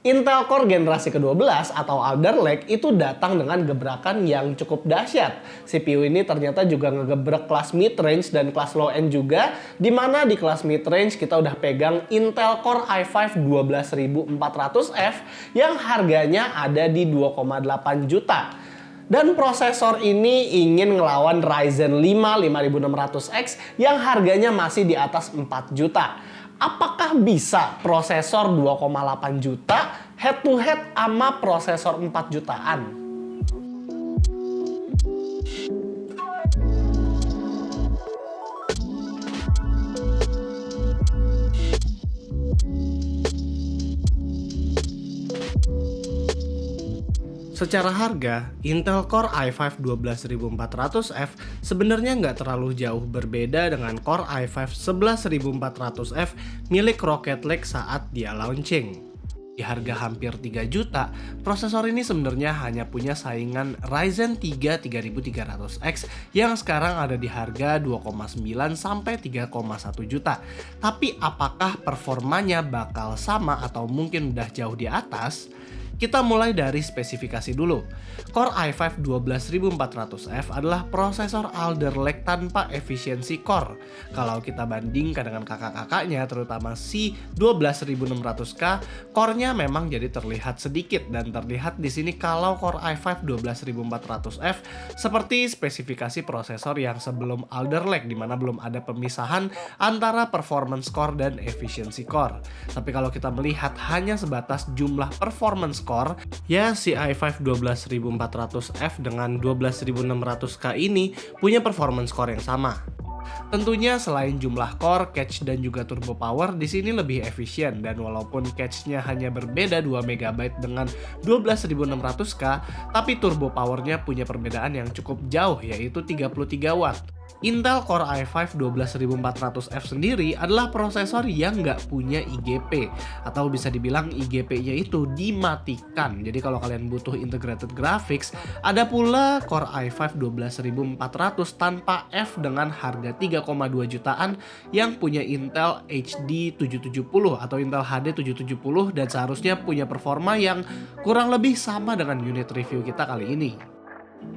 Intel Core generasi ke-12 atau Alder Lake itu datang dengan gebrakan yang cukup dahsyat. CPU ini ternyata juga ngegebrek kelas mid-range dan kelas low-end juga, di mana di kelas mid-range kita udah pegang Intel Core i5 12400F yang harganya ada di 2,8 juta. Dan prosesor ini ingin ngelawan Ryzen 5 5600X yang harganya masih di atas 4 juta. Apakah bisa prosesor 2,8 juta head to head sama prosesor 4 jutaan? Secara harga, Intel Core i5 12400F sebenarnya nggak terlalu jauh berbeda dengan Core i5 11400F milik Rocket Lake saat dia launching. Di harga hampir 3 juta, prosesor ini sebenarnya hanya punya saingan Ryzen 3 3300X yang sekarang ada di harga 2,9 sampai 3,1 juta. Tapi apakah performanya bakal sama atau mungkin udah jauh di atas? Kita mulai dari spesifikasi dulu. Core i5 12400F adalah prosesor Alder Lake tanpa efisiensi core. Kalau kita bandingkan dengan kakak-kakaknya, terutama si 12600K, core-nya memang jadi terlihat sedikit, dan terlihat di sini kalau Core i5 12400F seperti spesifikasi prosesor yang sebelum Alder Lake, di mana belum ada pemisahan antara performance core dan efisiensi core. Tapi kalau kita melihat hanya sebatas jumlah performance core, ya si i5 12400F dengan 12600K ini punya performance core yang sama. Tentunya selain jumlah core, cache dan juga turbo power di sini lebih efisien, dan walaupun cache-nya hanya berbeda 2 MB dengan 12600K, tapi turbo powernya punya perbedaan yang cukup jauh, yaitu 33 watt. Intel Core i5 12400F sendiri adalah prosesor yang nggak punya IGP, atau bisa dibilang IGP-nya itu dimatikan. Jadi kalau kalian butuh integrated graphics, ada pula Core i5 12400 tanpa F dengan harga 3,2 jutaan yang punya Intel HD 770 atau Intel HD 770, dan seharusnya punya performa yang kurang lebih sama dengan unit review kita kali ini.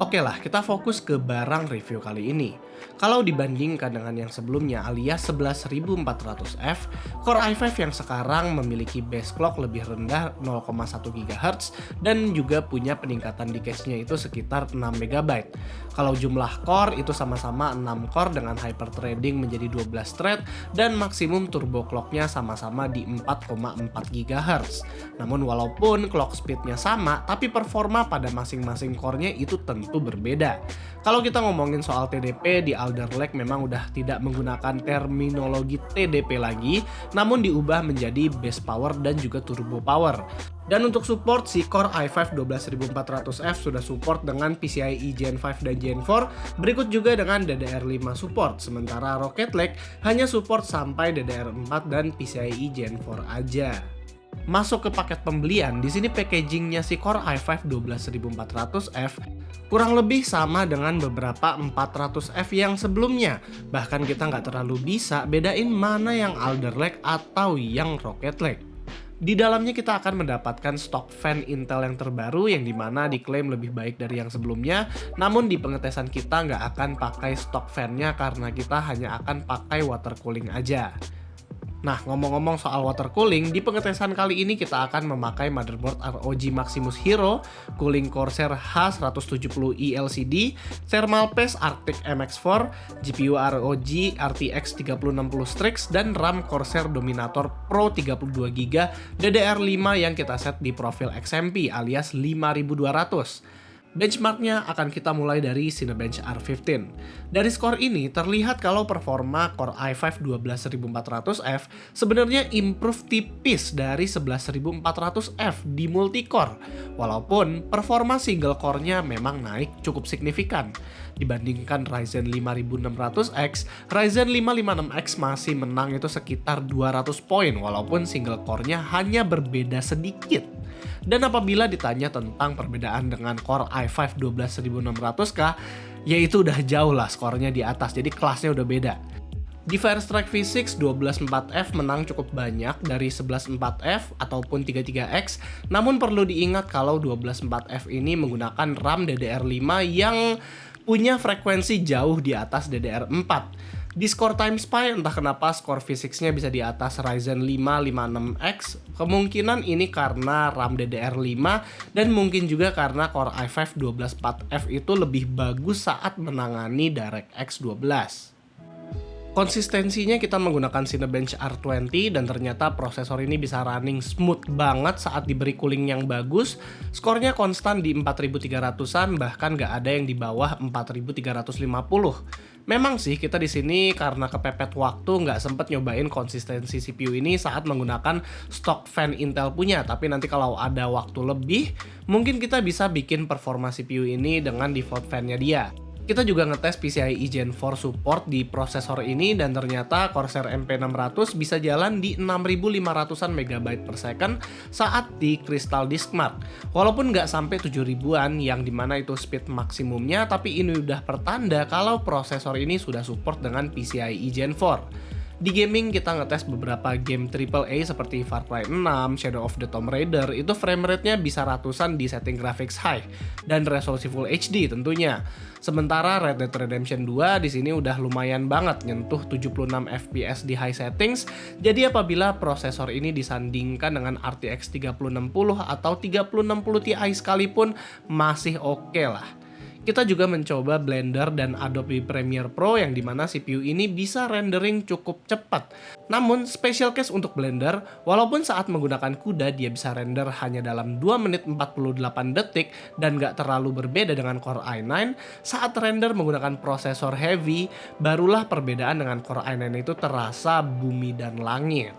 Oke lah, kita fokus ke barang review kali ini. Kalau dibandingkan dengan yang sebelumnya alias 11400F, Core i5 yang sekarang memiliki base clock lebih rendah 0,1 GHz dan juga punya peningkatan di cache-nya itu sekitar 6 MB. Kalau jumlah core itu sama-sama 6 core dengan hyperthreading menjadi 12 thread dan maksimum turbo clock-nya sama-sama di 4,4 GHz. Namun walaupun clock speed-nya sama, tapi performa pada masing-masing core-nya itu tentu berbeda. Kalau kita ngomongin soal TDP, di Alder Lake memang udah tidak menggunakan terminologi TDP lagi, namun diubah menjadi base power dan juga turbo power. Dan untuk support, si Core i5 12400F sudah support dengan PCIe Gen 5 dan Gen 4, berikut juga dengan DDR5 support, sementara Rocket Lake hanya support sampai DDR4 dan PCIe Gen 4 aja. Masuk ke paket pembelian, di sini packagingnya si Core i5 12400F kurang lebih sama dengan beberapa 400F yang sebelumnya. Bahkan kita nggak terlalu bisa bedain mana yang Alder Lake atau yang Rocket Lake. Di dalamnya kita akan mendapatkan stok fan Intel yang terbaru yang dimana diklaim lebih baik dari yang sebelumnya, namun di pengetesan kita nggak akan pakai stok fan-nya karena kita hanya akan pakai water cooling aja. Nah, ngomong-ngomong soal water cooling, di pengetesan kali ini kita akan memakai motherboard ROG Maximus Hero, cooling Corsair H170i LCD, thermal paste Arctic MX4, GPU ROG RTX 3060 Strix, dan RAM Corsair Dominator Pro 32GB DDR5 yang kita set di profil XMP alias 5200. Benchmarknya akan kita mulai dari Cinebench R15. Dari skor ini terlihat kalau performa Core i5 12400F sebenarnya improve tipis dari 11400F di multicore, walaupun performa single core-nya memang naik cukup signifikan. Dibandingkan Ryzen 5600X, Ryzen 556X masih menang itu sekitar 200 poin, walaupun single core-nya hanya berbeda sedikit. Dan apabila ditanya tentang perbedaan dengan Core i5 12600K, yaitu udah jauh lah skornya di atas, jadi kelasnya udah beda. Di Firestrike V6 124F menang cukup banyak dari 114F ataupun 33X, namun perlu diingat kalau 124F ini menggunakan RAM DDR5 yang punya frekuensi jauh di atas DDR4. Di Score Time Spy, entah kenapa skor V6-nya bisa di atas Ryzen 5 56X. Kemungkinan ini karena RAM DDR5 dan mungkin juga karena Core i5 124F itu lebih bagus saat menangani DirectX 12. Konsistensinya kita menggunakan Cinebench R20 dan ternyata prosesor ini bisa running smooth banget saat diberi cooling yang bagus. Skornya konstan di 4300-an, bahkan nggak ada yang di bawah 4350. Memang sih kita di sini karena kepepet waktu nggak sempet nyobain konsistensi CPU ini saat menggunakan stok fan Intel punya. Tapi nanti kalau ada waktu lebih, mungkin kita bisa bikin performa CPU ini dengan default fan-nya dia. Kita juga ngetes PCIe Gen 4 support di prosesor ini dan ternyata Corsair MP600 bisa jalan di 6500-an MB per second saat di Crystal Disk Mark. Walaupun nggak sampai 7000-an yang dimana itu speed maksimumnya, tapi ini udah pertanda kalau prosesor ini sudah support dengan PCIe Gen 4. Di gaming kita ngetes beberapa game AAA seperti Far Cry 6, Shadow of the Tomb Raider, itu frame rate-nya bisa ratusan di setting graphics high dan resolusi Full HD tentunya. Sementara Red Dead Redemption 2 di sini udah lumayan banget nyentuh 76 FPS di high settings. Jadi apabila prosesor ini disandingkan dengan RTX 3060 atau 3060 Ti sekalipun masih oke lah. Kita juga mencoba Blender dan Adobe Premiere Pro yang dimana CPU ini bisa rendering cukup cepat. Namun special case untuk Blender, walaupun saat menggunakan CUDA dia bisa render hanya dalam 2 menit 48 detik dan gak terlalu berbeda dengan Core i9, saat render menggunakan prosesor heavy, barulah perbedaan dengan Core i9 itu terasa bumi dan langit.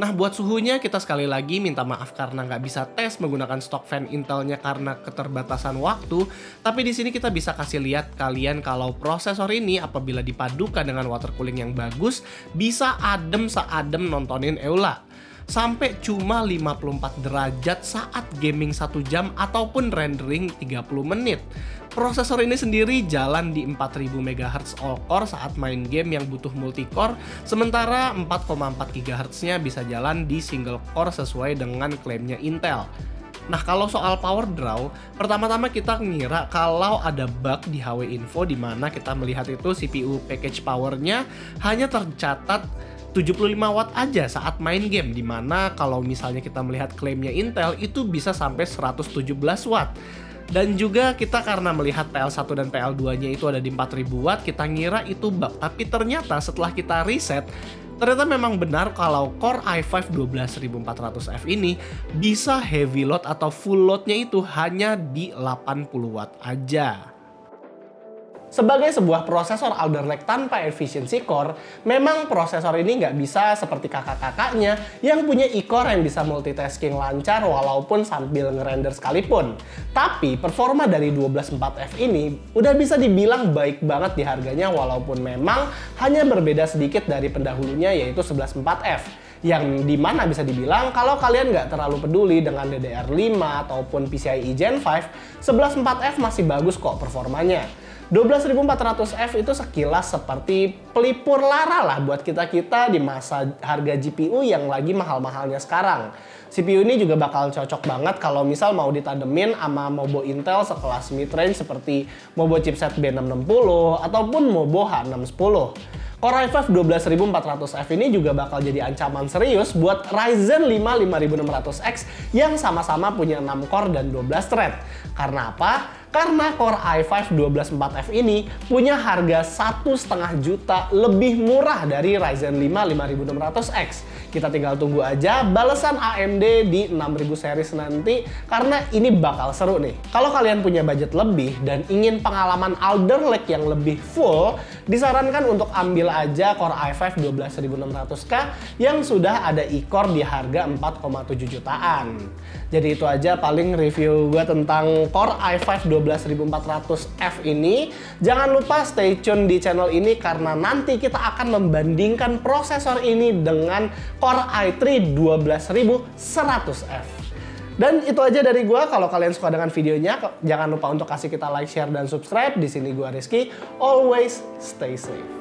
Nah, buat suhunya kita sekali lagi minta maaf karena nggak bisa tes menggunakan stok fan Intelnya karena keterbatasan waktu. Tapi di sini kita bisa kasih lihat kalian kalau prosesor ini apabila dipadukan dengan water cooling yang bagus bisa adem seadem nontonin EULA. Sampai cuma 54 derajat saat gaming 1 jam ataupun rendering 30 menit. Prosesor ini sendiri jalan di 4000 MHz all-core saat main game yang butuh multi-core, sementara 4,4 GHz-nya bisa jalan di single core sesuai dengan klaimnya Intel. Nah, kalau soal power draw, pertama-tama kita ngira kalau ada bug di HW Info di mana kita melihat itu CPU package powernya hanya tercatat 75 watt aja saat main game, dimana kalau misalnya kita melihat klaimnya Intel itu bisa sampai 117 watt. Dan juga kita karena melihat PL1 dan PL2-nya itu ada di 4000 watt, kita ngira itu bug. Tapi ternyata setelah kita reset, ternyata memang benar kalau Core i5 12400F ini bisa heavy load atau full loadnya itu hanya di 80 watt aja. Sebagai sebuah prosesor Alder Lake tanpa efficiency core, memang prosesor ini nggak bisa seperti kakak-kakaknya yang punya e-core yang bisa multitasking lancar walaupun sambil ngerender sekalipun. Tapi performa dari 124F ini udah bisa dibilang baik banget di harganya walaupun memang hanya berbeda sedikit dari pendahulunya yaitu 114F. Yang dimana bisa dibilang kalau kalian nggak terlalu peduli dengan DDR5 ataupun PCIe Gen 5, 114F masih bagus kok performanya. 12400F itu sekilas seperti pelipur lara lah buat kita-kita di masa harga GPU yang lagi mahal-mahalnya sekarang. CPU ini juga bakal cocok banget kalau misal mau ditademin sama Mobo Intel sekelas mid-range seperti Mobo chipset B660 ataupun Mobo H610. Core i5 12400F ini juga bakal jadi ancaman serius buat Ryzen 5 5600X yang sama-sama punya 6 core dan 12 thread. Karena apa? Karena Core i5 124F ini punya harga 1,5 juta lebih murah dari Ryzen 5 5600X. Kita tinggal tunggu aja balasan AMD di 6000 series nanti karena ini bakal seru nih. Kalau kalian punya budget lebih dan ingin pengalaman Alder Lake yang lebih full, disarankan untuk ambil aja Core i5 12600K yang sudah ada e-core di harga 4,7 jutaan. Jadi itu aja paling review gue tentang Core i5 12400F ini. Jangan lupa stay tune di channel ini karena nanti kita akan membandingkan prosesor ini dengan Core i3 12100F. Dan itu aja dari gue. Kalau kalian suka dengan videonya, jangan lupa untuk kasih kita like, share, dan subscribe. Di sini gue Rizky. Always stay safe.